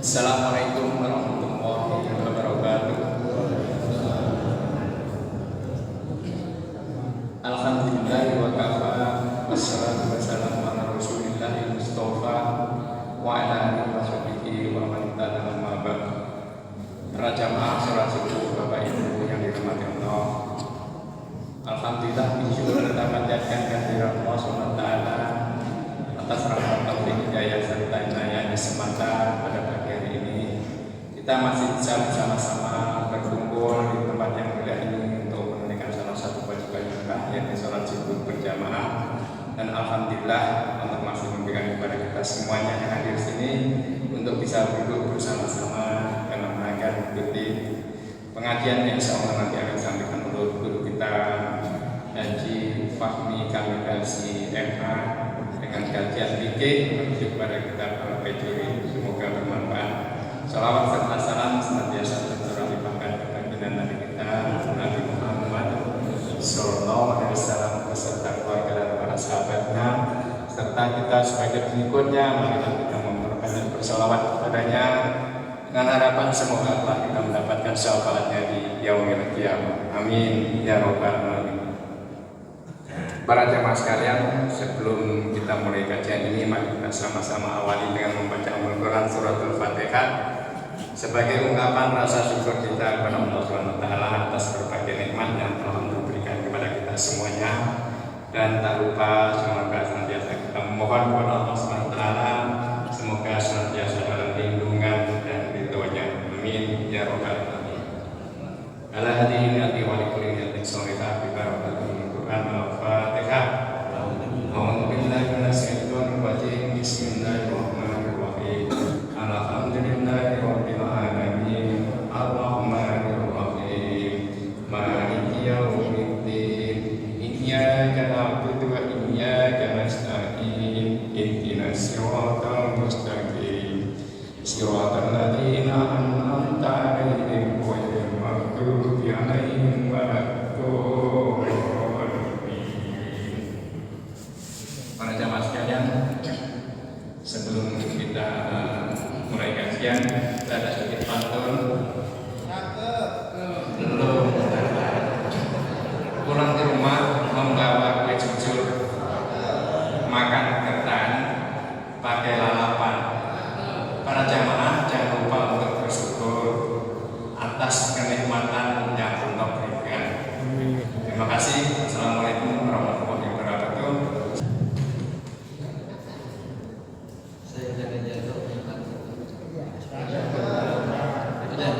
Assalamualaikum warahmatullahi wabarakatuh. Alhamdulillah wa kafa, wassalatu wassalamu ala Rasulillah Mustafa wa ala alihi wa sahbihi wa man tabi'ahum ma ba'd. Para jamaah salat subuh Bapak Ibu yang dirahmati Allah. Alhamdulillah bersyukur kita panjatkan kehadirat Allah Subhanahu wa taala atas rahmat taufik hidayah serta inayahnya semata pada pagi hari ini. Kita masih bisa bersama-sama berkumpul di tempat yang mulia ini untuk menunaikan salah satu kewajiban kita, yaitu sholat subuh berjamaah. Dan alhamdulillah Allah masih memberikan kepada kita semuanya yang hadir di sini untuk bisa duduk bersama-sama dalam rangka mengikuti pengajian yang insyaallah nanti akan disampaikan oleh guru kita Haji Fahmi Kamil MA dengan kajian fikih menuju kepada kitab Al-Bajuri. Semoga bermanfaat. Salawat serta salam senantiasa tercurahkan kepada baginda Nabi kita Nabi Muhammad sallallahu alaihi wasallam beserta keluarga dan para sahabatnya serta kita sebagai pengikutnya. Mari kita memperbanyak bersalawat kepadanya dengan harapan semoga Allah kita mendapatkan syafaatnya di yaumil qiyamah. Amin ya rabbal alamin. Para jemaah sekalian, sebelum kita mulai kajian ini, mari kita sama-sama awali dengan membaca Al-Quran surat Al-Fatihah sebagai ungkapan rasa syukur kita kepada Allah Subhanahu wa taala atas berbagai nikmat yang telah diberikan kepada kita semuanya. Dan tak lupa semoga senantiasa kita memohon kepada Allah Subhanahu wa taala semoga senantiasa dalam lindungan dan ridhonya. Amin ya rabbal alamin. Ala hadirin wa likulli niyatin shalihah bi barakatil Quran Al-Fatihah. A'udzu billahi minasyaitonir rajim. Bismillahirrahmanirrahim. Alhamdulillahi rabbil alamin. Arrahmanir rahim. Maliki yaumiddin. Iyyaka na'budu wa iyyaka nasta'in. Ihdinas siratal mustaqim. Siratal ladzina an'amta 'alaihim ghairil maghdubi 'alaihim waladdallin. Para jamaah sekalian, sebelum kita mulai kajian, kita ada sedikit pantun. Belum pulang ke rumah membawa kue jujur, makan ketan, pakai lalapan. Para jamaah jangan lupa untuk bersyukur atas kenikmatan yang Allah berikan. Terima kasih. Assalamualaikum warahmatullahi wabarakatuh. Saya jangan jatuh. Sudah.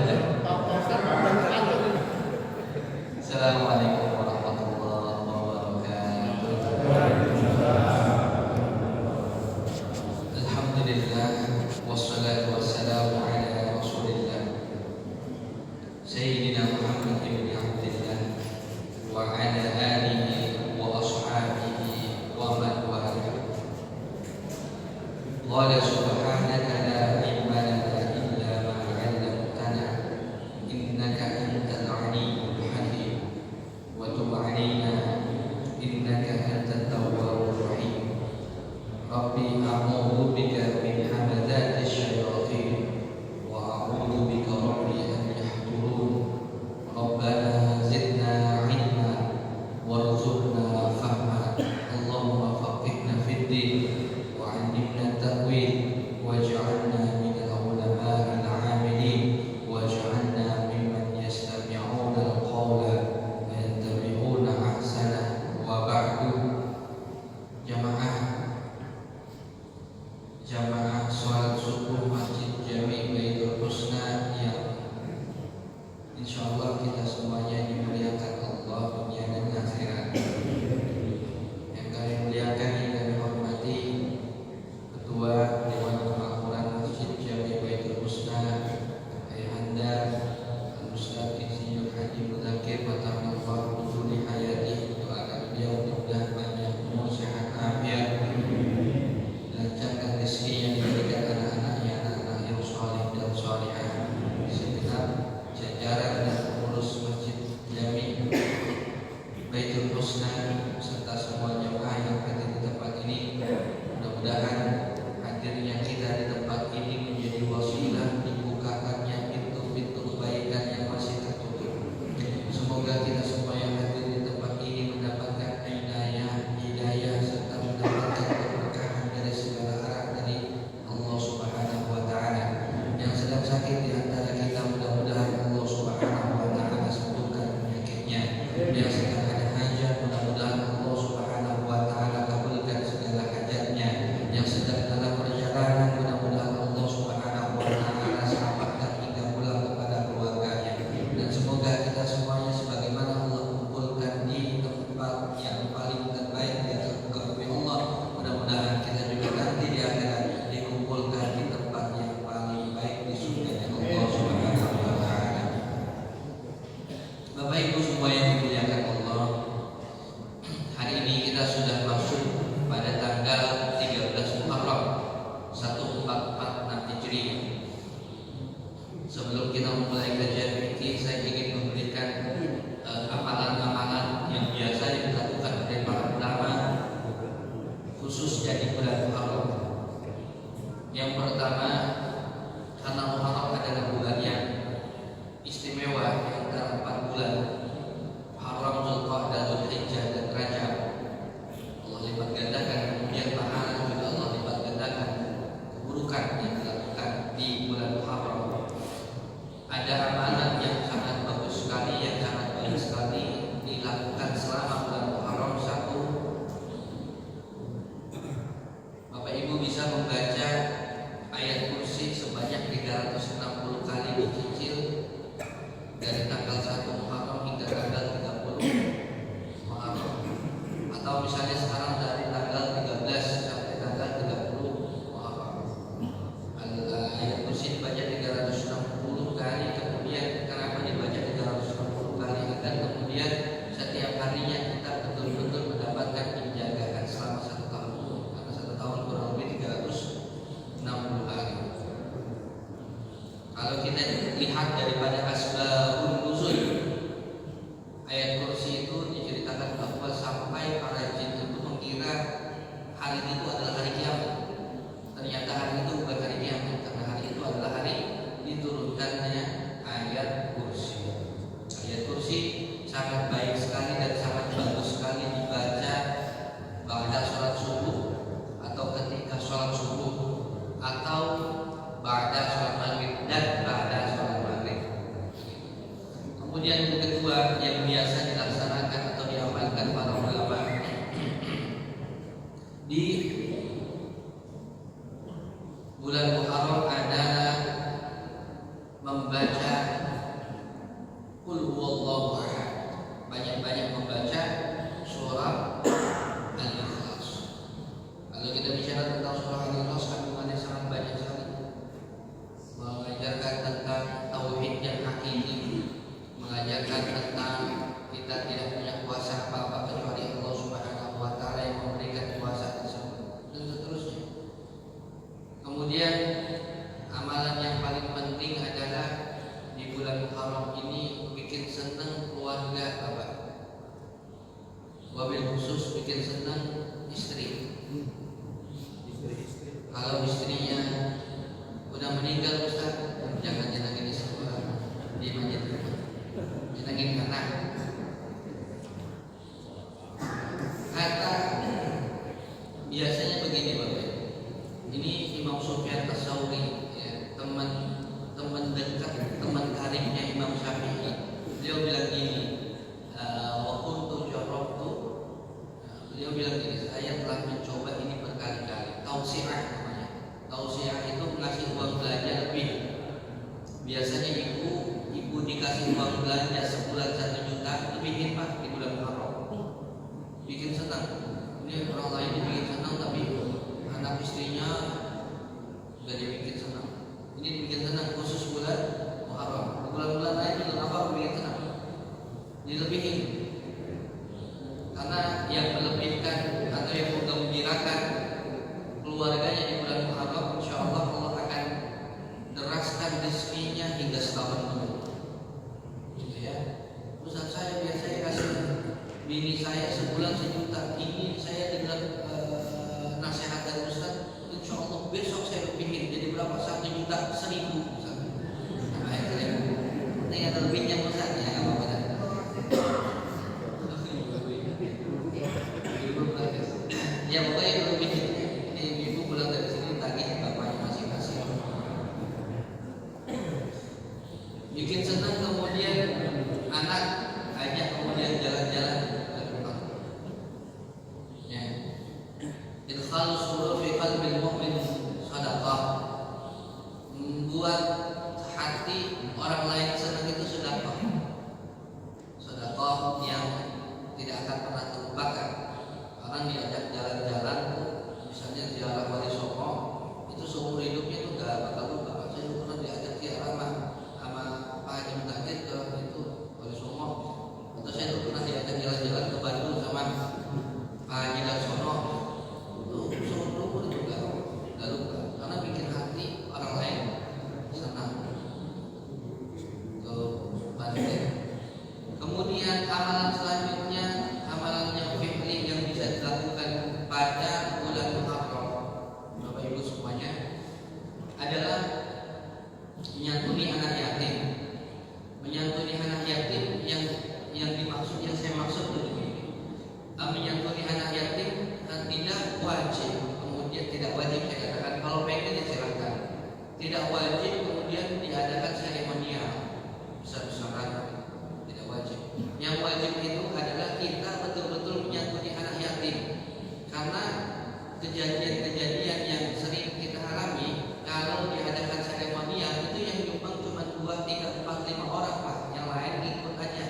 mengakhiri. Sebelum kita memulai kajian fikih, saya ingin memberikan amalan-amalan yang biasa dilakukan oleh para ulama khususnya di bulan Muharram. Yang pertama, karena Muharram adalah bulan yang istimewa di antara 4 bulan, Muharram, Dzulqa'dah, Dzulhijjah dan Rajab. Allah lipat gandakan kemudian pahala, juga Allah lipat gandakan keburukan yang dilakukan di bulan Muharram. Ada amalan yang sangat bagus sekali, yang sangat baik sekali dilakukan selama bulan Muharram. Satu, Bapak Ibu bisa membaca ayat kursi sebanyak 360 kali dicicil dari tanggal 1 Muharram hingga tanggal 30 Muharram. Atau misalnya sekarang dari tanggal 13 sampai tanggal 30 Muharram. Ayat kursi dibaca 360 kali. Kemudian kenapa dibaca 360 kali? Agar kemudian setiap harinya kita betul-betul mendapatkan penjagaan selama 1 tahun. Karena 1 tahun kurang lebih 360 hari. Kalau kita lihat daripada asbabun nuzul, ayat kursi itu diceritakan bahwa sampai para jin itu mengira hari itu adalah hari kiamat. Ternyata hari itu bukan hari kiamat, karena hari itu adalah hari diturunkannya ayat kursi. Ayat kursi sangat baik sekali dan sangat bagus sekali dibaca ba'da sholat subuh, atau ketika sholat subuh, atau ba'da sholat maghrib dan ba'da sholat maghrib. Kemudian yang kedua yang biasa dilaksanakan atau diamalkan para ulama di bulan Muharram adalah membaca Qul huwallahu ahad. Banyak-banyak membaca surah Al-Ikhlas. Kalau kita bicara tentang surah Al-Ikhlas, kandungannya sangat banyak sekali. Mengajarkan tentang tauhid yang hakiki, mengajarkan tentang kita tidak punya kuasa apa-apa kecuali Allah Subhanahu wa taala yang memberikan kuasa tersebut, dan seterusnya. Kemudian amalan yang paling penting adalah di bulan Muharram ini bikin senang keluarga Bapak. Wabil khusus bikin senang istri. Kalau istrinya udah meninggal, Ustaz, jangan jenengin istri orang, diam aja di rumah. Jenengin anak. Kata biasanya begini Bapak. Ini Imam Sufyan As-Tsauri, ya, teman dekat, teman karibnya Imam Syafi'i. Beliau bilang gini, wa kuntu jarabtu. Beliau bilang gini, saya telah mencoba ini berkali-kali. Tausiah namanya. Tausiah itu ngasih uang belanja lebih. Biasanya ibu dikasih uang belanja sebulan 1 juta, lebihin Pak di bulan Muharram. Bikin senang. Ini orang lain dibikin senang, tapi anak istrinya gak dibikin senang. Ini dibikin senang khusus bulan Muharram. Bulan-bulan lain juga apa bikin senang? Dilebihin. Karena yang melebihkan atau yang menggembirakan keluarganya di bulan Muharram, insya Allah Allah akan deraskan rezekinya hingga setahun penuh. Gitu ya. Ustaz, saya biasanya kasih bini saya sebulan 1 juta. Ini saya dengar nasihat dari Ustaz, insya Allah besok saya lebihin jadi berapa? 1 juta 1.000 Ustaz. Ini ada lebihnya Ustaz, ya nggak apa-apa. Ya pokoknya lebihin. Ini ibu pulang dari sini tagih bapaknya masing-masing. Bikin senang, kemudian anak ajak kemudian jalan-jalan. Ya. Idkhalus surur fi qalbil mu'min shadaqah. Membuat hati orang lain senang itu sedekah. Sedekah yang tidak akan pernah terlupakan. Orang diajak jalan-jalan, misalnya ziarah Wali Songo, itu seumur hidupnya itu gak bakal lupa. Saya pernah diajak ziarah sama Pak Haji Mutakhir ke itu Wali Songo. Atau saya pernah diajak jalan-jalan ke Bandung sama Pak Haji Darsono. Itu seumur hidup itu gak lupa, karena bikin hati orang lain adalah menyantuni anak yatim. Menyantuni anak yatim yang dimaksud, yang saya maksud begini. Menyantuni anak yatim tidak wajib, kemudian tidak wajib saya katakan, kalau pengen ya silakan. Tidak wajib kemudian diadakan seremonial besar-besaran, tidak wajib. Yang wajib itu adalah kita betul-betul menyantuni anak yatim, karena kejadian-kejadian yang sering kita alami kalau diadakan seremonial itu yang nyumbang cuma 2, 3, 4, 5 orang Pak, yang lain ikut aja.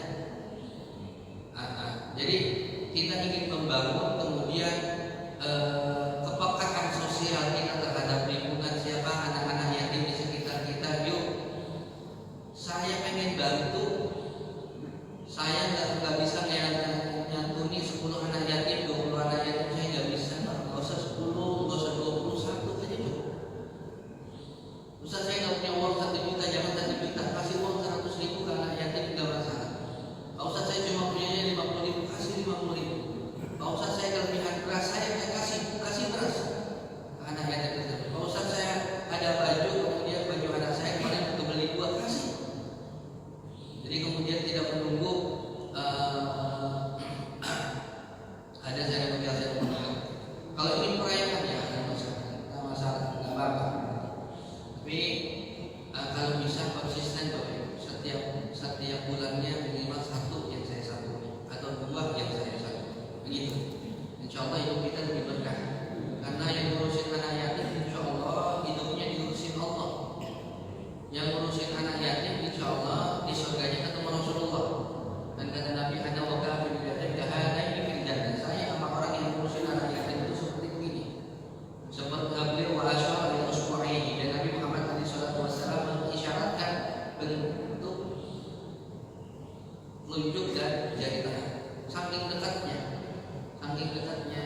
Jadi kita ingin membangun kemudian kepekaan sosial kita terhadap lingkungan, siapa anak-anak yatim di sekitar kita. Yuk, saya pengen bantu, saya nggak bisa nyantuni 10 anak yatim, 20 anak yatim, saya nggak bisa. Nggak usah 10, nggak usah 20, 1 saja cukup. Ustaz, saya nggak punya uang 1 juta, jangan 1 juta, kasih uang 100.000 ke anak yatim, nggak masalah. Ustaz, saya cuma punya 50.000, kasih 50.000. Ustaz, saya kelebihan beras, saya kasih beras ke anak yatim tersebut. Ustaz, saya ada baju, kemudian baju anak saya kemarin untuk beli 2, kasih. Jadi kemudian tidak menunggu ada seremonial. Kalau ini perayaan ya ada masalah, nggak apa-apa. Tapi kalau bisa konsisten Bapak, setiap bulannya minimal 1 yang saya santuni atau 2 yang saya santuni, begitu. Insya Allah hidup kita lebih berkah. Karena yang ngurusin anak yatim, insya Allah hidupnya diurusin Allah. Yang ngurusin anak yatim, insya Allah di surganya ketemu Rasulullah. Dan kata Nabi, ada wakaf di yatim kahadai fil jannah. Saya sama orang yang ngurusin anak yatim itu seperti begini. Seperti beliau wa asyara bil usbu'i, dan Nabi Muhammad SAW mengisyaratkan bentuk telunjuk dan jari tangan. Saking dekatnya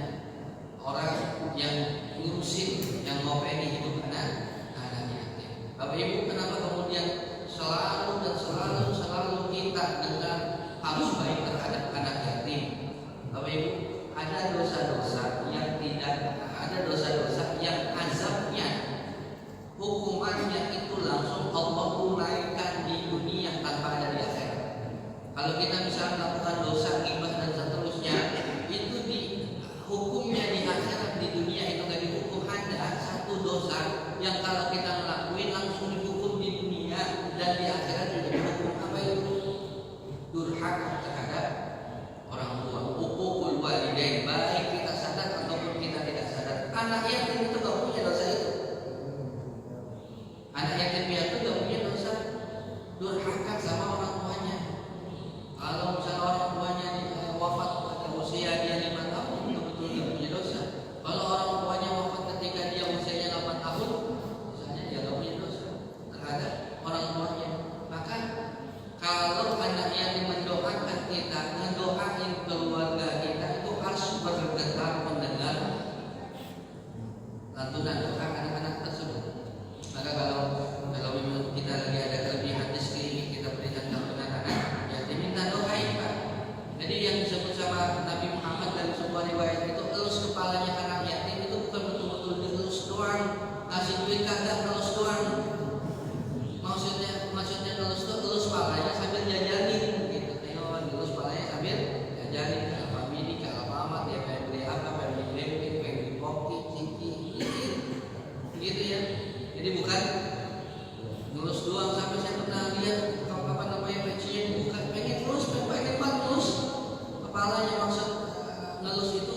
orang yang ngurusin, yang ngopeni hidup anak yatim. Bapak Ibu, kenapa kemudian selalu kita dengan harus baik terhadap anak yatim? Bapak Ibu, ada dosa-dosa yang azabnya, hukumannya itu langsung Allah tunaikan di dunia tanpa ada di akhirat. Kalau kita bisa melakukan dosa, ghibah dan seterusnya, itu di hukumnya di akhirat, di dunia itu nggak dihukum. Ada satu dosa yang kalau kita ngelakuin langsung dihukum di dunia dan di akhirat juga dihukum. Apa itu? Durhaka terhadap orang tua, uququl walidain, baik kita sadar ataupun kita tidak sadar. Anak yatim itu nggak punya dosa itu. Anak yatim piatu nggak punya dosa durhaka sama orang tuanya. Kalau misalnya orang tuanya wafat pada usia dia 5 tahun, betul-betul nggak punya dosa. Kalau orang tuanya wafat ketika dia usianya 8 tahun, misalnya dia nggak punya dosa terhadap orang tuanya. Maka kalau anak yatim mendoakan kita, mendoain keluarga kita, itu harus bergetar mendengar lantunan doa anak-anak tersebut. Maka kalau kita lagi ada kelebihan rezeki, kita berikan kepada anak ya diminta doain Pak. Jadi yang disebut sama Nabi Muhammad dalam sebuah riwayat itu, elus kepalanya anak yatim itu bukan betul-betul dielus doang, ngasih duit kagak, elus doang. Maksudnya elus kepalanya sambil jajanin gitu. Ayo elus kepalanya sambil jajanin ke Alfamidi, ke Alfamart, ya pengen beli apa, pengen beli bebek, pengen beli kopi, ciki, gitu ya. Jadi bukan ngelus doang. Sampai saya pernah lihat kapan namanya pecinya, bukan pengen ngelus kepalanya. Maksud ngelus itu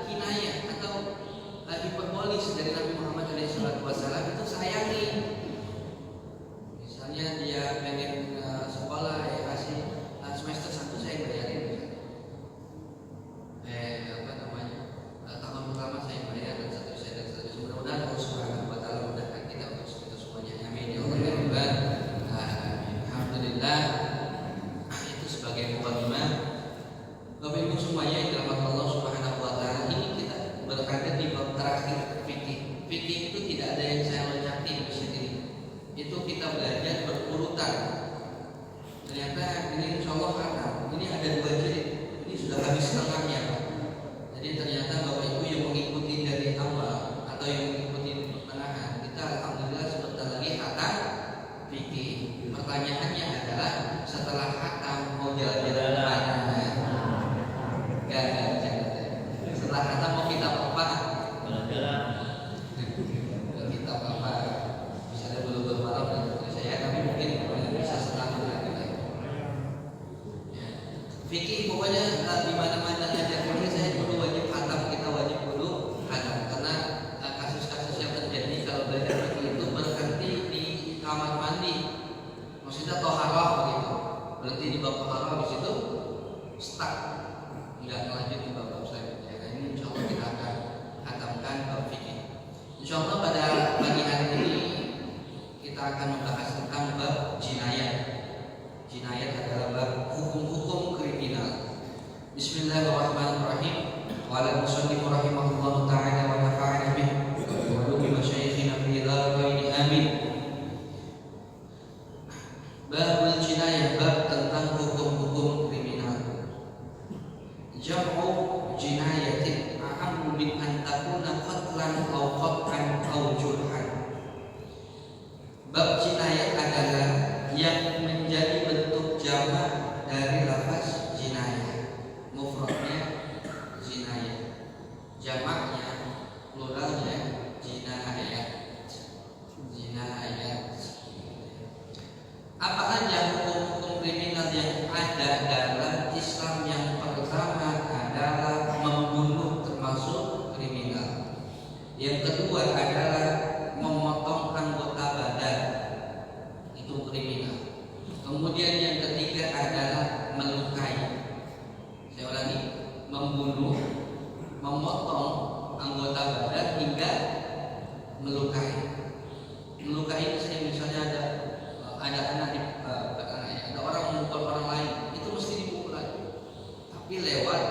kinayah atau hiperbolis dari Nabi Muhammad SAW, itu sayangi. Misalnya dia pengen sekolah, ya kasih semester 1 saya bayarin tahun pertama saya bayar dan seterusnya. Mudah-mudahan Allah Subhanahu wa Ta'ala mudahkan kita untuk seterusnya. pertanyaannya adalah setelah khatam mau jalan-jalan kemana? Enggak. Setelah khatam mau kita apa? Jalan-jalan. Kita apa? Misalnya belum malam dan saya, tapi mungkin bisa setahun lagi. Ya. Fikih pokoknya di mana-mana aja. Pokoknya saya perlu wajib khatam, kita wajib dulu khatam karena kasus-kasus yang terjadi kalau belajar fikih itu berhenti di kamar mandi, maksudnya toharoh begitu, berhenti di bab toharoh, habis itu stuck, nggak lanjut di bab selanjutnya. Dan ini insya Allah kita akan khatamkan bab fikih. Insya Allah pada pagi hari ini kita akan membahas tentang bab jinayat. Jinayat adalah bab hukum-hukum kriminal. Bismillahirrahmanirrahim. Qala al-musannif rahimahullahu ta'ala wa nafa'ana bih wa ulumi masyayikhina fi dharain amin. Babul jinayah, bab tentang hukum-hukum kriminal. Jam'u jinayatin a'ammu min an takuna qatlan aw qat'an aw jurhan. Bab jinayat adalah yang menjadi bentuk jamak dari lafaz jinayah. Mufradnya jinayah, jamaknya pluralnya jinayat. Jinayat. Apa aja hukum-hukum kriminal yang ada dalam Islam? Yang pertama adalah membunuh, termasuk kriminal. Yang kedua adalah memotong anggota badan, itu kriminal. Kemudian yang ketiga adalah melukai. Saya ulangi, membunuh, memotong anggota badan hingga melukai. Melukai misalnya ada anak ada orang memukul orang lain, itu mesti dipukul lagi, tapi lewat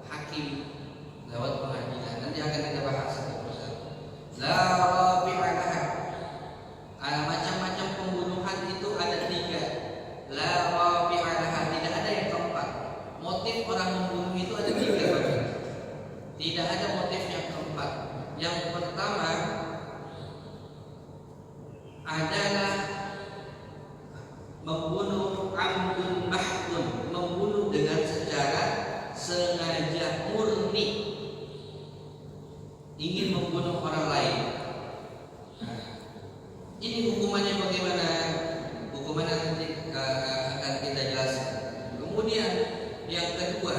hakim, lewat pengadilan. Nanti akan kita bahas satu-satu. La rabi'ah. Macam-macam pembunuhan itu ada 3. La rabi'ah, tidak ada yang keempat. Motif orang membunuh itu ada 3 bagi. Tidak ada motif yang keempat. Yang pertama adalah membunuh amdun mahdun, membunuh dengan secara sengaja, murni, ingin membunuh orang lain. Nah, ini hukumannya bagaimana? Hukumannya nanti akan kita jelaskan. Kemudian yang kedua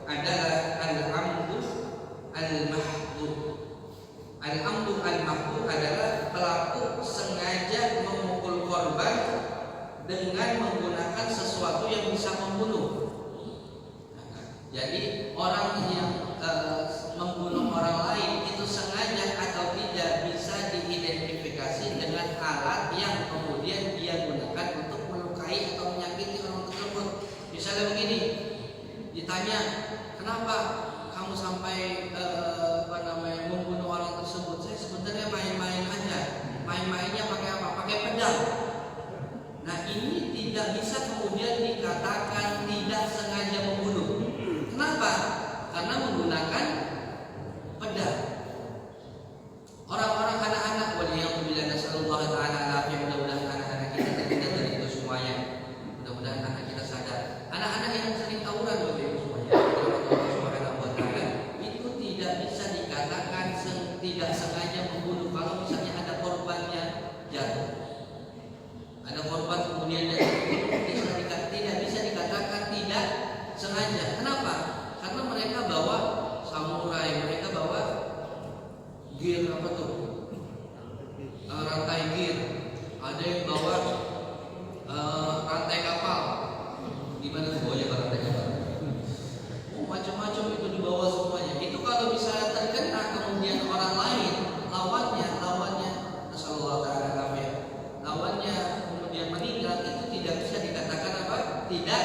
adalah al-amdu al-mahdud. Al-amdu al-mahdud adalah pelaku sengaja memukul korban dengan menggunakan sesuatu yang bisa membunuh. Jadi orang yang membunuh orang lain itu sengaja atau tidak bisa diidentifikasi dengan alat yang kemudian dia gunakan untuk melukai atau menyakiti orang tersebut. Misalnya begini, ditanya, kenapa kamu sampai membunuh orang tersebut? Saya sebenarnya main-main aja. Main-mainnya pakai apa? Pakai pedang. Nah, ini tidak bisa kemudian dikatakan tidak sengaja membunuh. Kenapa? Karena menggunakan pedang. Orang-orang anak-anak, waliyahumillah nasallallahu ta'ala alaihi, mudah-mudahan anak-anak kita terhindar dari itu semuanya. Mudah-mudahan anak kita sadar. Anak-anak yang sering tawuran semuanya, Allah Subhanahu wa ta'ala, itu tidak bisa dikatakan tidak sengaja membunuh. Kalau misalnya ada korbannya jatuh, ada korban kemudian dia tidak bisa dikatakan tidak sengaja. Kenapa? Karena mereka bawa samurai, mereka bawa gear apa tuh? Rantai gear. Ada yang bawa rantai kapal. Gimana tuh bawanya rantai kapal? Oh, macam-macam itu dibawa semuanya. Itu kalau bisa terkena kemudian orang lain lawannya, nasallallahu ta'ala alaihi, lawannya kemudian meninggal, itu tidak bisa dikatakan apa? Tidak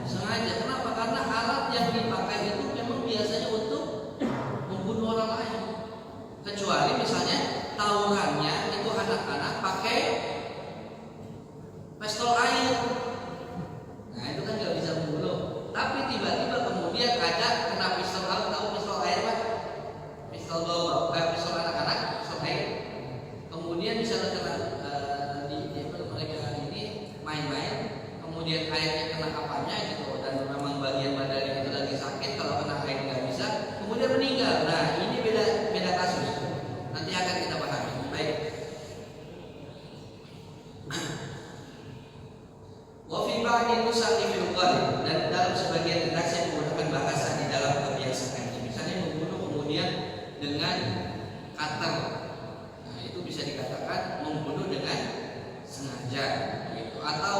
sengaja. Kenapa? Karena alat yang dipakai itu memang biasanya untuk membunuh orang lain. Kecuali misalnya tawurannya itu anak-anak pakai pistol air. Nah, itu kan nggak bisa membunuh. Tapi tiba-tiba kemudian ada kena pistol air, tahu pistol air Pak? Pistol bawa, pistol anak-anak, pistol air. Kemudian bisa kena mereka ini main-main, kemudian airnya kena apanya gitu, dan memang bagian badannya itu lagi sakit, kalau kena air nggak bisa, kemudian meninggal. Nah ini beda kasus. Nanti akan kita pahami. Baik. Wa fi ba'di nusakhi fil ghalib, dan dalam sebagian redaksi yang menggunakan bahasa di dalam kebiasaan. Misalnya membunuh kemudian dengan cutter. Nah, itu bisa dikatakan membunuh dengan sengaja gitu. Atau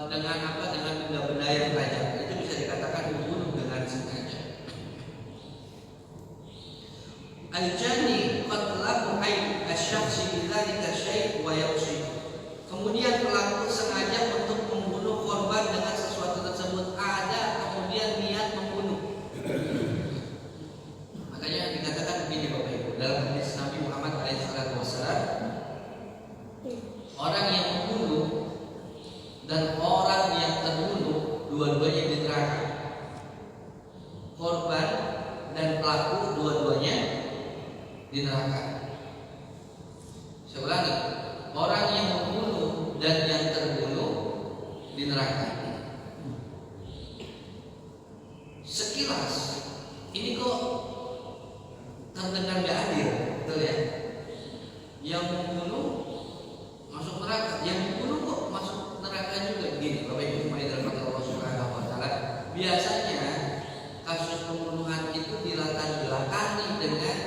dengan apa? Dengan benda-benda yang tajam. Itu bisa dikatakan membunuh dengan sengaja. Al-jani qatlahu ay asy-syakhsi bidzalika syai' wa yaqsid. Kemudian pelaku sengaja untuk membunuh korban dengan sesuatu tersebut, ada kemudian niat membunuh. Makanya dikatakan begini Bapak Ibu, dalam hadis Nabi Muhammad SAW, orang yang membunuh dan orang yang terbunuh dua-duanya di neraka. Korban dan pelaku dua-duanya di neraka. Saya ulangi, orang yang membunuh dan yang terbunuh di neraka. Sekilas ini kok terdengar gak adil, betul ya? Yang membunuh masuk neraka, yang membunuh kok masuk neraka juga. Begini Bapak Ibu yang dirahmati Allah Subhanahu wa taala, biasanya kasus pembunuhan itu dilatar belakangi dengan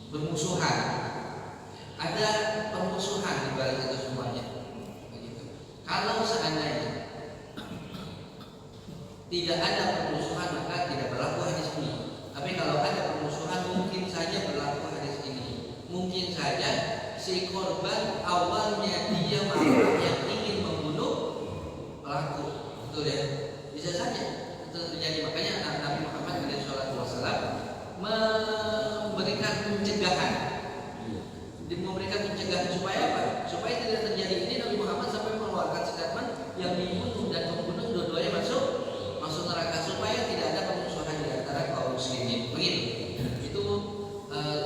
bermusuhan. Ada permusuhan di balik itu semuanya. Begitu. Kalau seandainya tidak ada permusuhan, maka tidak berlaku hadis ini. Tapi kalau ada permusuhan, mungkin saja berlaku hadis ini. Mungkin saja si korban awalnya dia marah yang ingin membunuh pelaku, betul ya? Bisa saja itu terjadi. Makanya Nabi Muhammad SAW memberikan pencegahan. Memberikan pencegahan supaya apa? Supaya tidak terjadi ini. Nabi Muhammad sampai mengeluarkan statement yang dibunuh dan membunuh dua-duanya masuk neraka, supaya tidak ada permusuhan di antara kaum muslimin. Begitu. Itu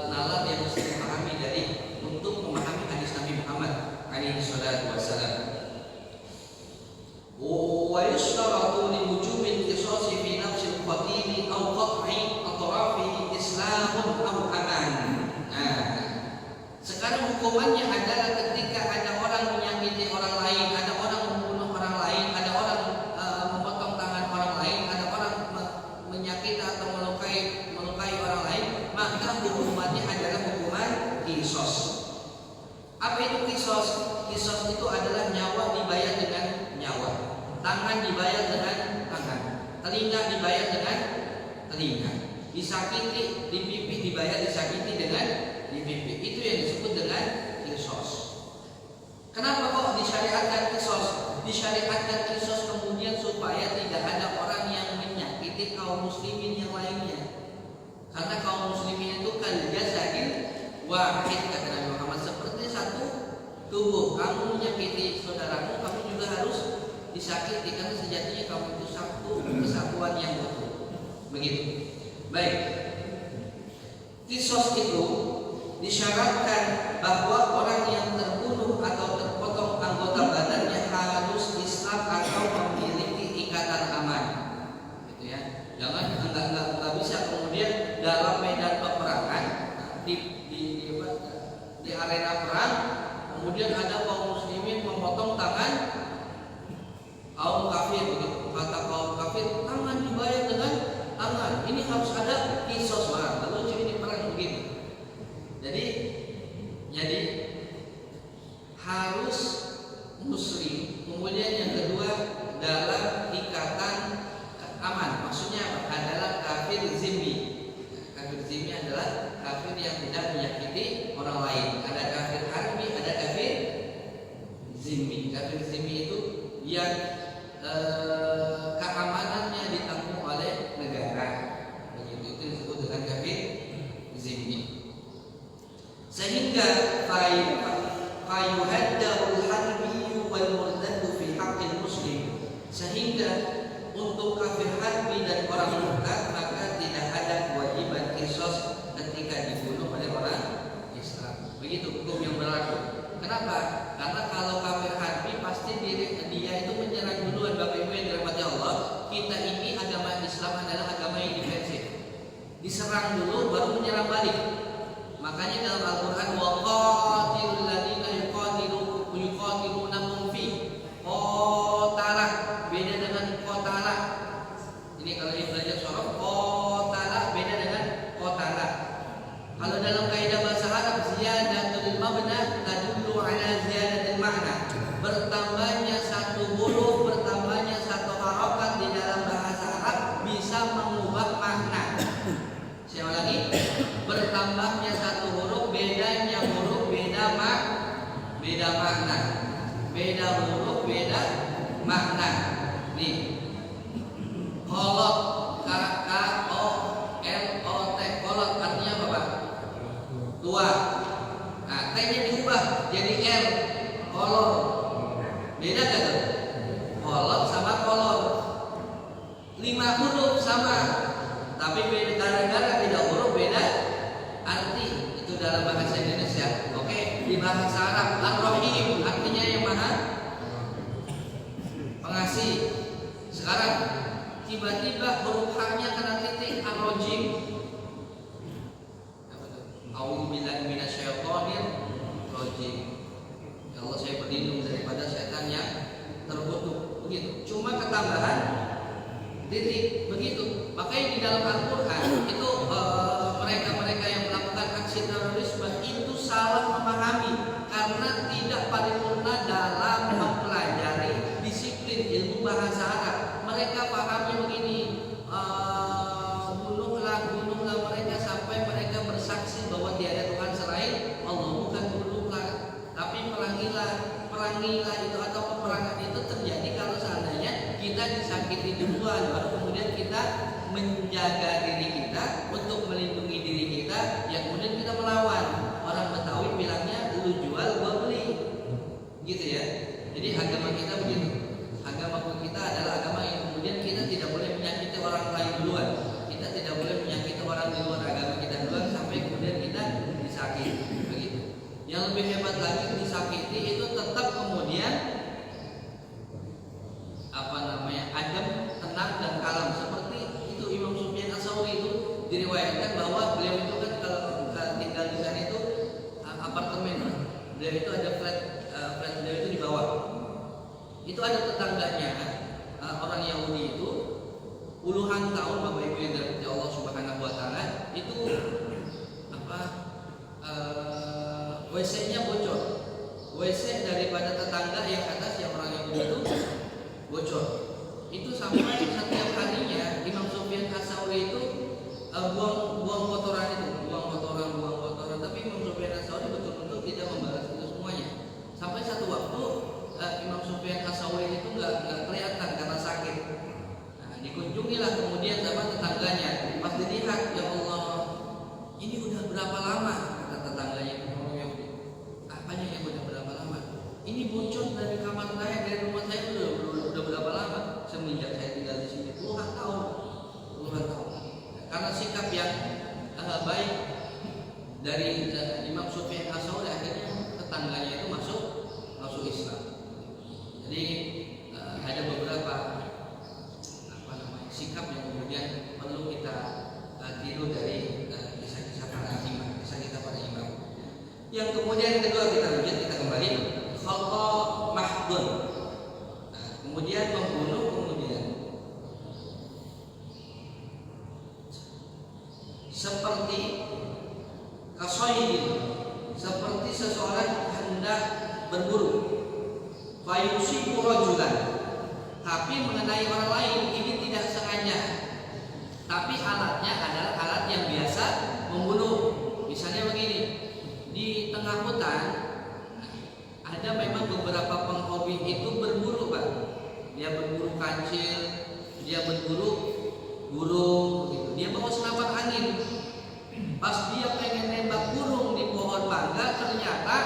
nalar yang mesti dipahami dari untuk memahami hadis Nabi Muhammad SAW. Wa yustaratu li wujubil qisasi fi nafsil qatili aw qat'i atrafihi islamun aw aman. Sekarang hukumannya adalah ketika ada orang menyakiti orang lain, ada orang membunuh orang lain, ada orang memotong tangan orang lain, ada orang menyakiti atau melukai orang lain, maka hukumannya adalah hukuman qisas. Apa itu qisas? Qisas itu adalah nyawa dibayar dengan nyawa, tangan dibayar dengan tangan, telinga dibayar dengan telinga, disakiti di pipi dibayar disakiti dengan di pipi. Itu yang disebut dengan qisas. Kenapa kok disyariatkan qisas? Disyariatkan qisas kemudian supaya tidak ada orang yang menyakiti kaum muslimin yang lainnya. Karena kaum muslimin itu kan jasadil wahid, kata Nabi Muhammad, seperti satu tubuh. Kamu menyakiti saudaramu, kamu juga harus disakiti, karena sejatinya kamu itu satu kesatuan yang utuh. Begitu. Baik. Qisas itu disyaratkan bahwa orang yang terbunuh atau terpotong anggota badannya harus Islam atau memiliki ikatan aman, gitu ya. Jangan nggak bisa kemudian dalam medan peperangan di arena perang kemudian ada kaum muslimin memotong tangan kaum kafir, begitu. Kata kaum kafir, tangan dibayar dengan tangan. Ini harus ada qisas, lalu ini perang begitu. Jadi harus muslim. Kemudian yang kedua dalam ikatan aman. Maksudnya adalah kafir zimmi. Kafir zimmi adalah kafir yang tidak menyakiti orang lain. Ada kafir harbi, ada kafir zimmi. Kafir zimmi itu yang keamanannya ditanggung oleh negara. Begitu, itu disebut dengan kafir zimmi. Sehingga fayuhaddahul harbi wal murtad fi haqqil muslim. Sehingga untuk kafir harbi dan orang murtad maka tidak ada kewajiban qisas ketika dibunuh oleh orang Islam. Begitu hukum yang berlaku. Kenapa? beda makna, beda huruf, beda makna. Nih, kolot, KKOLOT, kolot artinya apa Pak? Tua. Nah, T-nya diubah jadi R, kolor. Beda gak tuh? Kolot sama kolor. 5 huruf sama, tapi beda gara-gara beda huruf, beda arti. Itu dalam bahasa Indonesia. Oke, di bahasa Arab Ar-Rahim artinya yang Maha Pengasih. Sekarang tiba-tiba huruf H-nya kena titik, Ar-Rajim. A'udzubillahi minasyaitonir rajim. Ya Allah, saya berlindung daripada setan yang terkutuk. Begitu. Cuma ketambahan titik begitu. Makanya di dalam Al-Qur'an itu mereka-mereka yang melakukan aksi terorisme itu salah memahami karena tidak paripurna dalam mempelajari disiplin ilmu bahasa Arab. Mereka pahami begini, bunuhlah mereka sampai mereka bersaksi bahwa tiada Tuhan selain Allah. Bukan bunuhlah, tapi perangilah itu, atau peperangan itu terjadi kalau seandainya kita disakiti duluan, baru kemudian kita menjaga diri kita untuk melindungi diri kita, yang kemudian kita melawan. Orang Betawi bilangnya lu jual gua beli, gitu ya. Jadi agama kita begitu. Agama kita adalah agama yang kemudian kita tidak boleh menyakiti orang lain duluan. Kita tidak boleh menyakiti orang di luar agama kita duluan sampai kemudian kita disakiti, begitu. Yang lebih hebat lagi, disakiti itu tetap kemudian adem, tenang dan kalem. Seperti itu Imam Sufyan Ats-Tsauri itu diriwayatkan bahwa beliau itu kan kalau tinggal di sana itu apartemen, beliau itu ada flat beliau itu di bawah. Itu ada tetangganya orang Yahudi itu puluhan tahun, Bapak Ibu yang dirahmati Allah Subhanahu wa taala, itu WC-nya bocor. WC daripada tetangga yang atas yang orang Yahudi itu bocor. Itu sampai setiap harinya Imam Sufyan Ats-Tsauri itu buang kotoran itu, buang kotoran. Tapi Imam Sufyan Ats-Tsauri betul-betul tidak membalas itu semuanya. Sampai satu waktu Imam Sufyan Ats-Tsauri itu nggak kelihatan karena sakit. Nah, dikunjungilah kemudian sama tetangganya. Pas dilihat, ya Allah, ini udah berapa lama? Kata tetangganya, apanya yang udah berapa lama? Ini bocor dari kamar saya, dari rumah saya udah berapa lama? Semenjak saya tinggal di sini puluhan tahun. Karena sikap yang baik dari Imam Sufyan Ats-Tsauri, akhirnya tetangganya itu masuk Islam. Jadi ada beberapa sikap yang kemudian perlu kita tiru dari kisah-kisah para imam. Yang kemudian kedua kita kembali khata mahdun. Kemudian membunuh, kemudian seperti kasoidin, seperti seseorang hendak berburu, fayusibu rajulan, tapi mengenai orang lain ini tidak sengaja, tapi alatnya adalah alat yang biasa membunuh. Misalnya begini, di tengah hutan ada memang beberapa penghobi itu berburu, Pak. Dia berburu kancil, dia berburu burung, gitu. Dia bawa senapan angin. Pas dia pengen nembak burung di pohon mangga, ternyata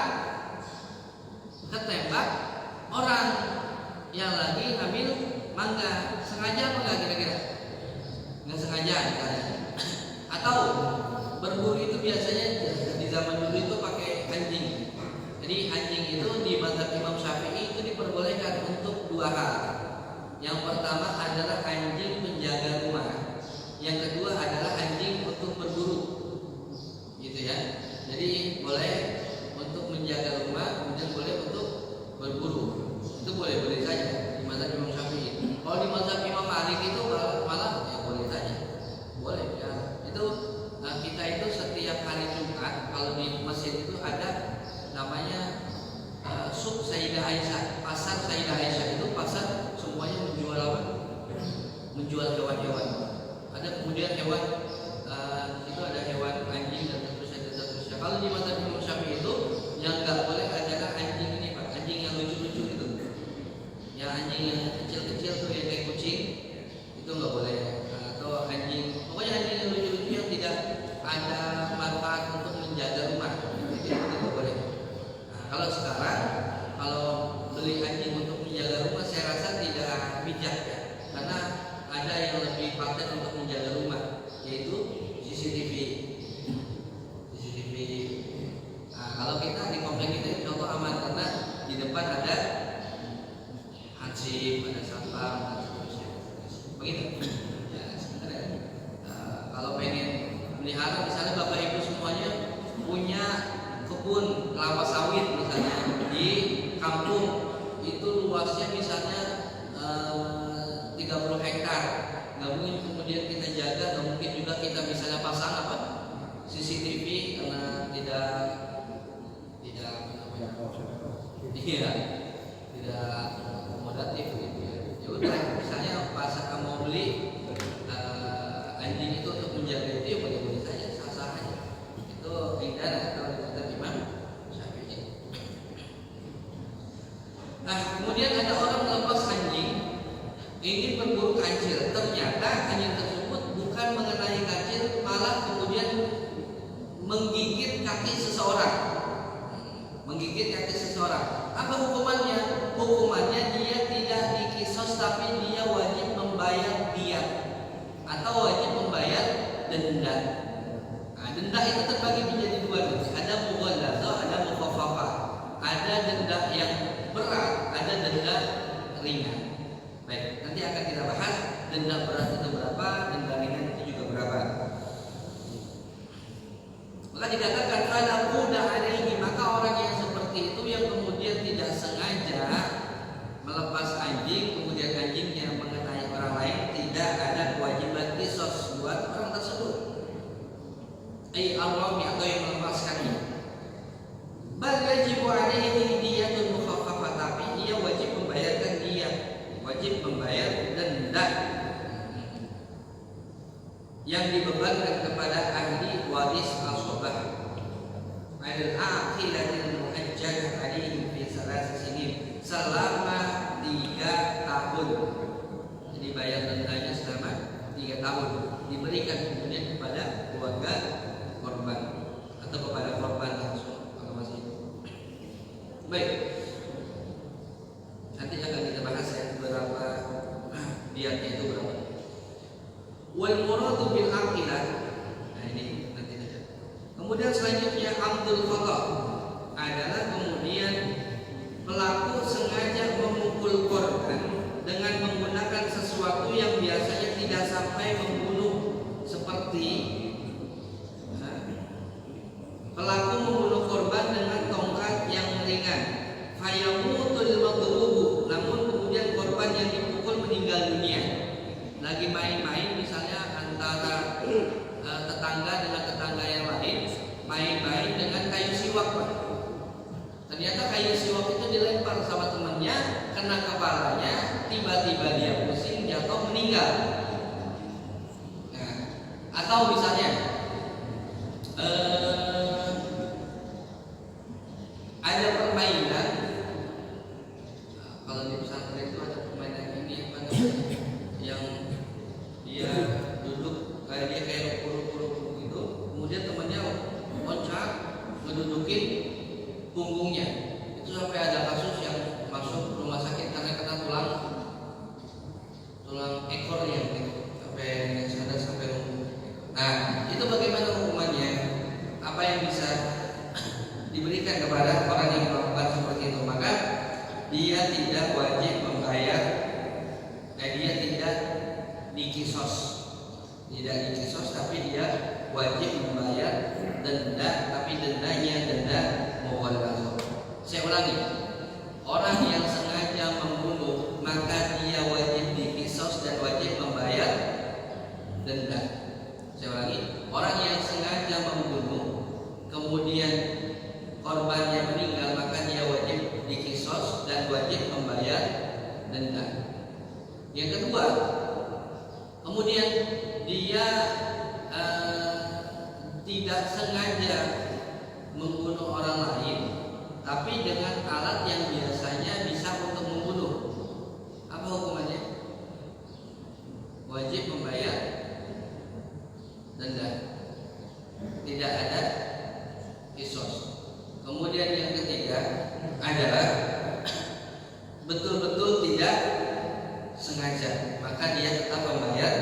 ketembak orang yang lagi ngambil mangga. Sengaja apa enggak kira-kira? Nggak sengaja misalnya. Atau berburu itu biasanya di zaman dulu itu pakai anjing. Jadi anjing itu di mazhab Imam Syafi'i itu diperbolehkan untuk dua hal. Yang pertama adalah anjing penjaga rumah. Yang kedua adalah anjing untuk berburu, gitu ya. Jadi boleh untuk menjaga rumah, kemudian boleh untuk berburu. Itu boleh saja di mazhab Imam Syafi'i. Kalau di mazhab Imam Malik itu malah ya boleh saja, boleh ya. Itu kita itu setiap hari Jumat kalau di masjid itu ada namanya Suk Sayyidah Aisyah, pasar Sayyidah Aisyah. Itu pasar semuanya menjual apa? Menjual hewan-hewan. Ada kemudian hewan itu ada hewan anjing dan seterusnya. Kalau di mazhab Imam Syafi'i itu yang nggak Kalau sekarang kalau beli anjing untuk menjaga rumah saya rasa tidak bijak ya, karena ada yang lebih paten untuk menjaga rumah, yaitu CCTV. Nah, kalau kita di komplek kita insya Allah aman, karena di depan ada hansip, ada satpam, dan seterusnya. Begitu. Ya, sebenarnya kalau pengen melihara, misalnya bapak ibu semuanya punya kebun kelapa sawit misalnya di kampung, itu luasnya misalnya 30 hektar, nggak mungkin kemudian kita jaga, nggak mungkin juga kita misalnya pasang CCTV, karena tidak iya, tidak akomodatif gitu ya. Ya udah, misalnya pas mau beli anjing itu untuk menjaga itu, ya boleh-boleh saja, sah-sah aja. Itu indah kalau kita Imam Syafi'i. Nah, kemudian ada orang melepas anjing ingin berburu kancil. Ternyata anjing tersebut bukan mengenai kancil, malah kemudian menggigit kaki seseorang. Menggigit kaki seseorang. Apa hukumannya? Hukumannya dia tidak dikisos, tapi dia wajib membayar diat atau wajib membayar denda. Nah, denda itu terbagi menjadi dua. Ada mughaladzah, ada mukhaffafah. Ada denda yang berat, ada denda ringan. Baik, nanti akan kita bahas denda berat itu berapa, denda ringan itu juga berapa. Maka dikatakan fala quda alaihi, maka orang yang seperti itu yang kemudian tidak sengaja melepas anjing, kemudian anjingnya mengenai orang lain, tidak ada kewajiban qisas buat orang tersebut. Al-rami atau yang melepaskannya. Bal yajibu alaihi diyatun mukhaffafah, tapi ia wajib membayarkan diyat, wajib membayar denda yang dibebankan kepada ahli waris asobah. Al-aqilatil muajjal alaihi fi salas sinin, selama 3 tahun. Jadi bayar dendanya selama 3 tahun, diberikan kemudian kepada keluarga korban atau kepada korban langsung kalau masih. Baik, nanti akan kita bahas ya berapa diatnya itu berapa. Wal muradu bil aqilah. Nah ini nanti saja. Kemudian selanjutnya amdul khata adalah kemudian pelaku sengaja memukul korban dengan menggunakan sesuatu yang biasanya tidak sampai membunuh, seperti pelaku membunuh korban dengan tongkat yang ringan, fayamutul madrubu, namun kemudian korban yang dipukul meninggal dunia. Lagi main-main misalnya antara tetangga dengan tetangga yang lain, main-main dengan kayu siwak, Pak. Ternyata kayu siwak itu dilempar sama temannya, kena kepalanya, tiba-tiba dia pusing, jatuh, meninggal. Nah, atau misalnya ada permainan, kalau di pesantren itu ada permainan ini apa namanya, yang dia duduk kayak puruk-puruk gitu, kemudian temannya loncat ngedudukin punggungnya. Itu sampai ada kasus yang masuk rumah sakit karena kena tulang ekornya gitu, sampai sadar sampai lumpuh. Nah, itu bagaimana hukumannya? Apa yang bisa diberikan kepada orang yang melakukan seperti itu? Maka dia tidak wajib membayar, dia tidak dikisos, tapi dia wajib membayar denda, tapi dendanya denda mughallazah. Saya ulangi, orang yang sengaja membunuh maka dia wajib dikisos dan wajib membayar denda. Saya ulangi, orang yang sengaja membunuh kemudian korbannya meninggal maka dia wajib dikisos dan wajib membayar denda. Yang kedua, kemudian dia tidak sengaja membunuh orang lain, tapi dengan alat yang biasanya bisa untuk membunuh. Apa hukumannya? Wajib membayar denda. Tidak ada kisos. Kemudian yang ketiga, adalah betul-betul tidak sengaja, maka dia tetap membayar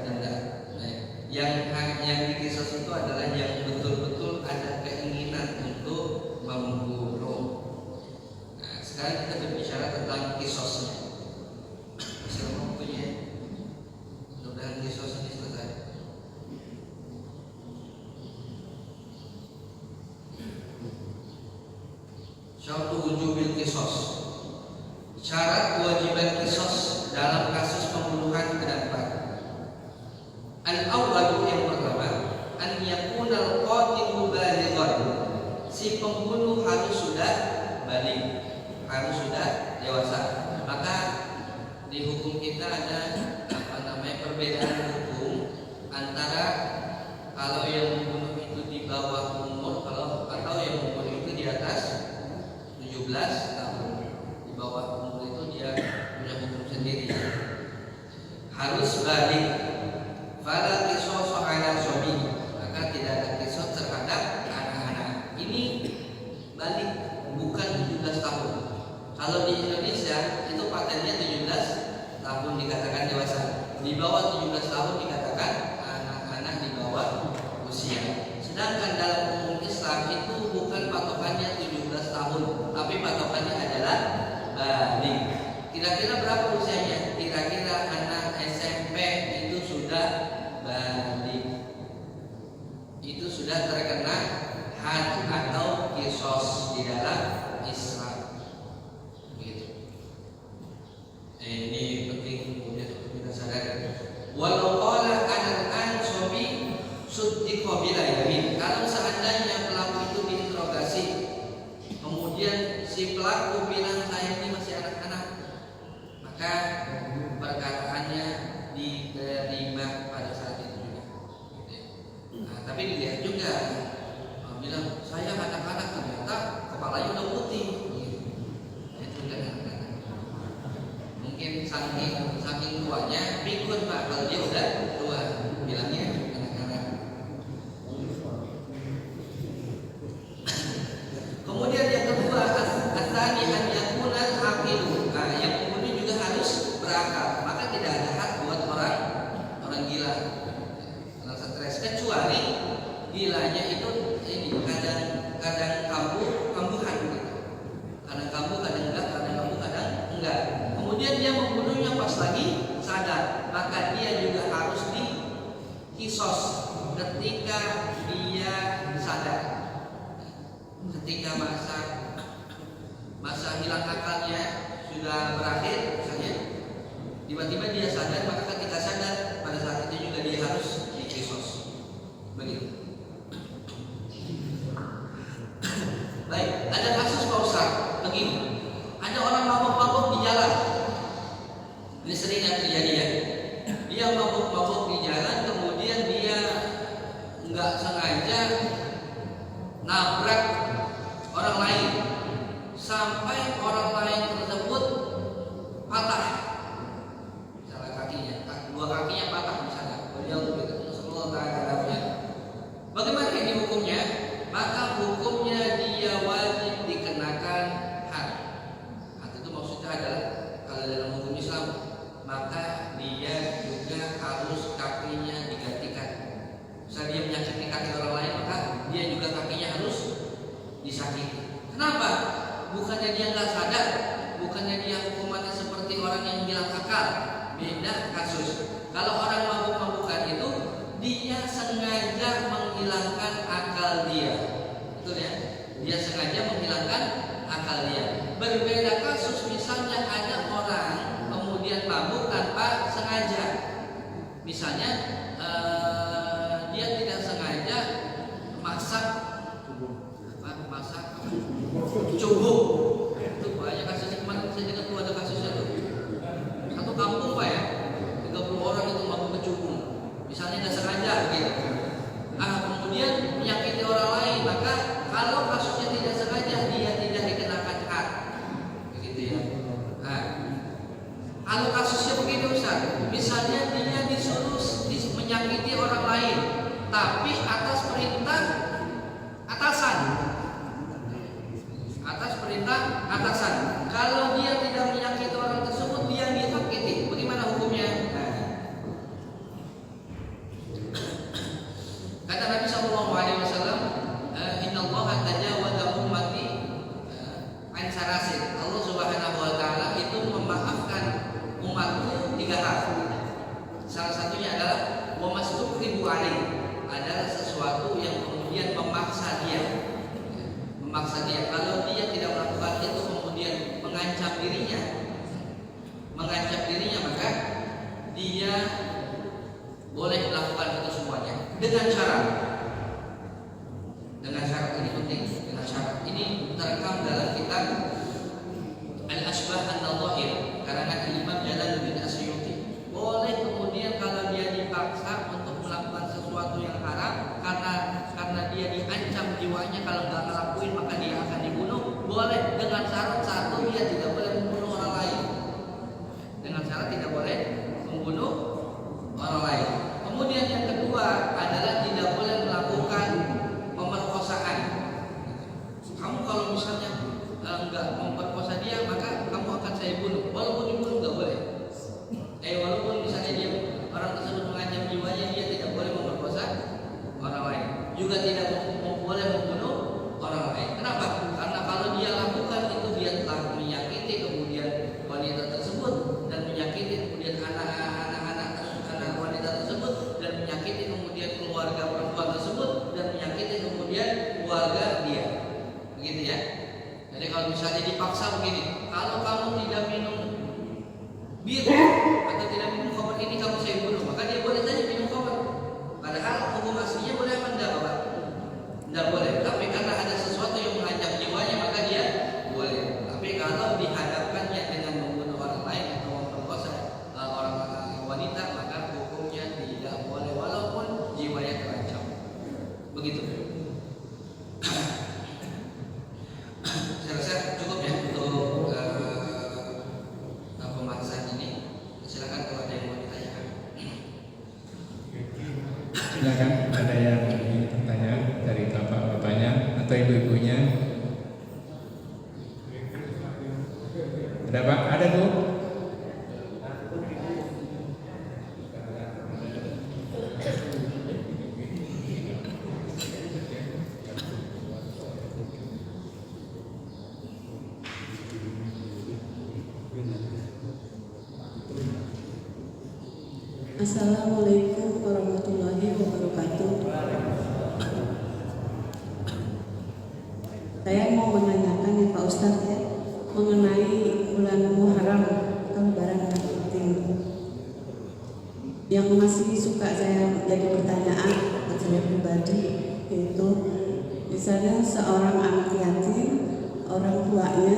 denda. Nah, yang dikisos itu adalah yang betul-betul ada keinginan untuk membunuh. Nah, sekarang kita berbicara tentang kisosnya. Masih lama waktunya, mudah-mudahan kisos ini selesai. Syartu wujubil kisos. Syarat kewajiban kisos dalam kasus pembunuhan ada 4. Al-awwal, yang pertama, an yakunal qatilu balighan. Si pembunuh harus sudah balik, harus sudah dewasa. Maka di hukum kita ada perbedaan hukum antara kalau yang membunuh itu di bawah umur, atau yang membunuh itu di atas 17 tahun. Di bawah umur itu dia punya hukum sendiri. Harus balik. Fala qisas ala sobi, maka tidak ada qisas terhadap anak-anak. Ini balik, bukan 17 tahun. Kalau di Indonesia itu patennya 17 tahun dikatakan dewasa. Di bawah 17 tahun dikatakan anak-anak di bawah usia. Sedangkan dalam hukum Islam itu bukan patokannya 17 tahun, tapi patokannya adalah balik. Kira-kira berapa usianya? Kira-kira anak SMP itu sudah balik, itu sudah terkena had atau kisos di dalam Islam. Begitu. Ini penting untuk kita sadari. Walau qala an sobi suddiqa bila yamin. Kalau seandainya pelaku itu diinterogasi, kemudian si pelaku bilang saya ini masih anak-anak, maka perkataannya diterima pada saat itu juga. Nah, tapi dilihat juga, bilang saya anak-anak, ternyata kepalanya udah putih. Itu udah anak-anak. Mungkin saking tuanya pikun Pak, kalau dia udah tua, bilangnya anak-anak. Kemudian yang kedua, asani an yakunal aqilu. Nah, yang kemudian juga harus berakal. Maka tidak ada hak buat orang gila, orang stres, kecuali gilanya itu ini kadang kambuhan gitu. Kadang kambuh, kadang enggak, kadang kambuh, kadang enggak. Kemudian dia membunuhnya pas lagi sadar, maka dia juga harus dikisos ketika dia sadar. Ketika masa hilang akalnya sudah berakhir, misalnya tiba-tiba dia sadar, maka ketika sadar pada saat itu juga dia harus dikisos. Begitu. Baik, ada kasus Pak Ustaz begini. Ada orang mabuk-mabuk di jalan. Ini sering yang terjadi ya. Dia mabuk-mabuk di jalan, kemudian dia nggak sengaja nabrak orang lain sampai orang lain tersebut patah, misalnya kakinya, dua kakinya patah misalnya. Bagaimana ini hukumnya? Maka hukumnya dia wajib dikenakan had. Had itu maksudnya adalah kalau dalam hukum Islam, maka dia juga harus kakinya digantikan. Misalnya dia menyakiti kaki orang lain, maka dia juga kakinya harus disakiti. Kenapa? Bukannya dia nggak sadar, bukannya dia hukumannya seperti orang yang hilang akal. Beda kasus. Kalau orang mabuk-mabukan itu dia sengaja menghilangkan akal dia, betul ya? Dia sengaja menghilangkan akal dia. Berbeda kasus, misalnya ada orang kemudian mabuk tanpa sengaja. Misalnya dia tidak sengaja masak cubuk. Itu banyak kasusnya. Kemarin saya dengar tuh ada kasusnya tuh. Satu kampung Pak ya, 30 orang itu mabuk kecubung. Misalnya nggak sengaja gitu. Kemudian menyakiti orang lain, maka kalau kasusnya tidak sengaja dia tidak dikenakan had. Begitu ya. Kalau kasusnya begini Ustaz, misalnya dia disuruh menyakiti orang lain, tapi atas perintah atasan, atas perintah dia. Kalau dia tidak melakukan itu kemudian mengancam dirinya, maka dia boleh melakukan itu semuanya dengan syarat. Dengan syarat ini penting. Dengan syarat ini terekam dalam kitab Al-Asbah An-Nadha'ir karangan Imam Jalaluddin Asyuti. Boleh kemudian kalau dia dipaksa untuk melakukan sesuatu yang haram karena dia diancam jiwanya, kalau nggak ngelakuin maka dia akan dibunuh, boleh dengan syarat satu, dia tidak boleh membunuh orang lain. Dengan syarat tidak boleh membunuh orang lain. Kemudian yang kedua adalah tidak boleh melakukan pemerkosaan. Kamu kalau misalnya nggak memperkosa dia, maka kamu akan saya bunuh. Walaupun dibunuh nggak boleh. Walaupun misalnya dia orang tersebut mengancam jiwanya, dia tidak boleh memperkosa orang lain. Juga tidak boleh membunuh orang lain. Kenapa? Karena kalau dia lakukan itu, dia telah menyakiti kemudian wanita tersebut dan menyakiti kemudian anak wanita tersebut dan menyakiti kemudian keluarga perempuan tersebut dan menyakiti kemudian keluarga dia. Begitu ya. Jadi kalau misalnya dipaksa begini, kalau kamu tidak minum bir atau tidak minum khamr ini, kamu saya bunuh, maka dia boleh saja minum khamr. Padahal hukum aslinya boleh apa enggak, Bapak? Enggak boleh. Tapi karena ada sesuatu yang mengancam jiwanya, maka dia boleh. Tapi kalau dihadapkannya dengan membunuh orang lain atau memperkosa orang wanita, maka hukumnya tidak boleh walaupun jiwanya terancam. Begitu. Saya rasa cukup ya untuk pembahasan ini. Silakan kalau ada yang mau ditanyakan. Silakan, ada yang ingin bertanya dari bapak-bapaknya atau ibu-ibunya? Ada Pak? Ada Bu? Assalamualaikum warahmatullahi wabarakatuh. Saya mau menanyakan ya Pak Ustadz ya, mengenai bulan Muharram atau Lebaran penting. Yang masih suka saya jadi pertanyaan buat saya pribadi, yaitu misalnya seorang anak yatim, orang tuanya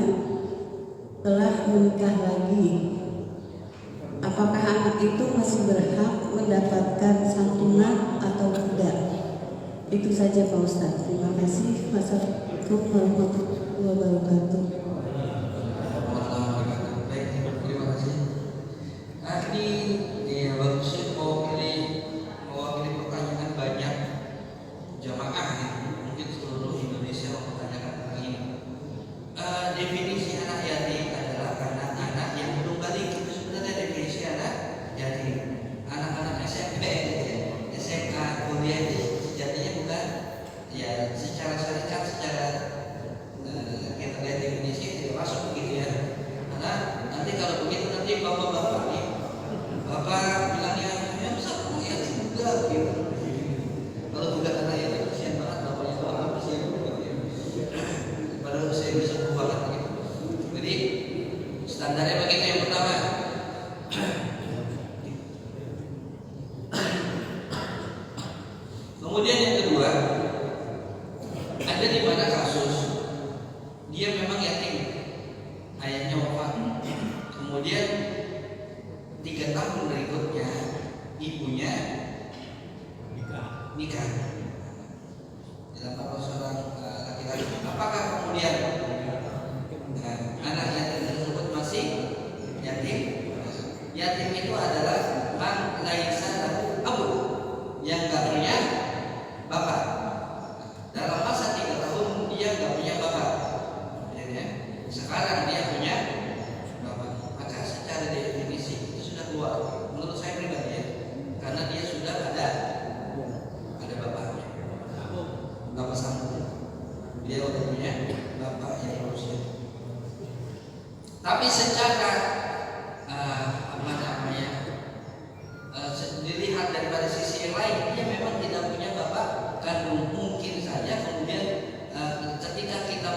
telah menikah lagi. Apakah anak itu masih berhak mendapatkan santunan atau tidak? Itu saja Pak Ustadz. Terima kasih. Wassalamualaikum warahmatullahi wabarakatuh. Baik, terima kasih. Ini bagus ya, mewakili pertanyaan banyak jamaah ya. Mungkin seluruh Indonesia mempertanyakan hal ini. Definisi anak yatim adalah anak-anak yang belum balik. Itu sebenarnya definisi anak yatim. Anak-anak SMP, SMK, kuliah itu sejatinya bukan ya secara syariat, secara kita lihat definisi tidak masuk begitu ya. Karena nanti kalau begitu nanti bapak-bapak nih, bapak bilangnya ya besar anak yatim juga gitu. Kalau bukan anak yatim kasihan banget bapaknya, bapak kasihan banget ya. Padahal saya bisa banget gitu. Jadi standarnya begitu yang pertama. Kemudian yang kedua, ada di mana kasus dia memang yatim, ayahnya wafat, kemudian 3 tahun berikutnya ibunya nikah dengan seorang laki-laki. Apakah kemudian anak yatim tersebut masih yatim? Yatim itu adalah man laisa lahu abun, yang nggak punya bapak. Dalam masa 3 tahun dia nggak punya bapak, ya. Sekarang dia punya bapak, maka secara definisi itu sudah keluar. Menurut saya pribadi ya, karena dia sudah ada bapaknya, bapak sambung. Dia udah punya bapak yang berusia. Tapi secara dilihat daripada sisi yang lain, dia memang tidak punya bapak kandung. Mungkin saja kemudian ketika kita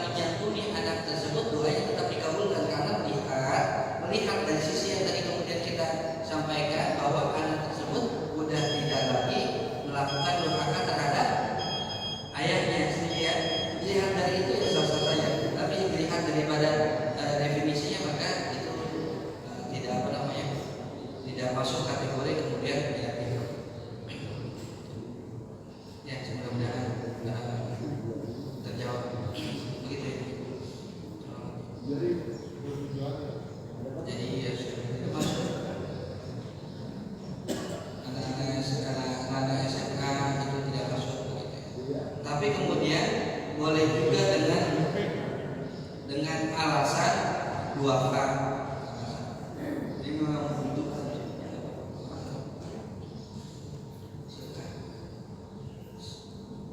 duafa. Jadi memang membutuhkan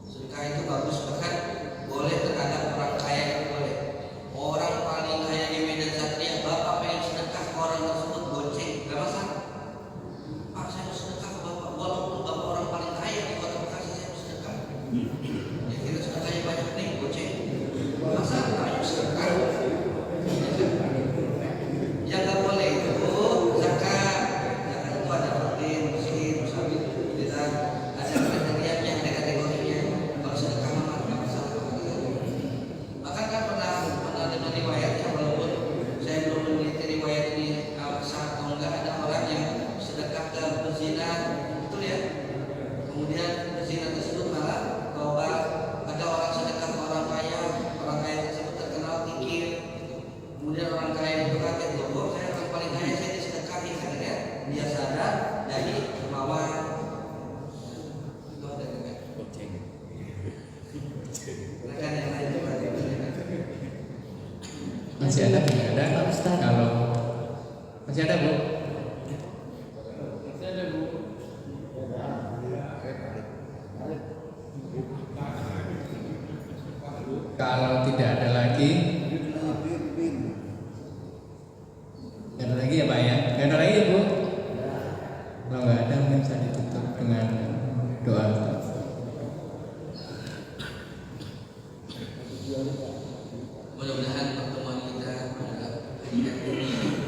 sedekah itu bagus, bahkan boleh terhadap orang kaya itu boleh. Orang paling kaya di Medan Satria, bapak pengen sedekah ke orang tersebut, goceng, gak masalah. Pak, saya mau sedekah ke bapak, walaupun bapak orang paling kaya di Kota Bekasi, saya mau sedekah. Ya kira sedekahnya banyak nih, goceng. Masalah, ayo sedekah. Yang gak boleh itu zakat. Zakat itu ada fakir, miskin, musafir, tidak ada kriterianya, ada kategorinya. Kalau sedekah mah nggak masalah. Bahkan kan pernah dengar riwayatnya, walaupun saya belum meneliti riwayat ini sah atau enggak, ada orang yang sedekah ke pezina, betul ya? Kemudian pezina tersebut malah tobat. Ada orang sedekah ke orang kaya tersebut terkenal kikir. Kemudian orang kaya itu kaget, loh, saya orang paling kaya, saya disedekahi. Akhirnya dia sadar dari kemauan. Itu ada juga. Silakan yang lain coba ditanyakan. Masih ada tidak ada? Pak Ustadz. Kalau masih ada Bu? Kalau tidak ada lagi, nggak ada lagi ya Pak ya? Nggak ada lagi ya Bu? Kalau nggak ada mungkin bisa ditutup dengan doa. Mudah-mudahan pertemuan kita pada hari ini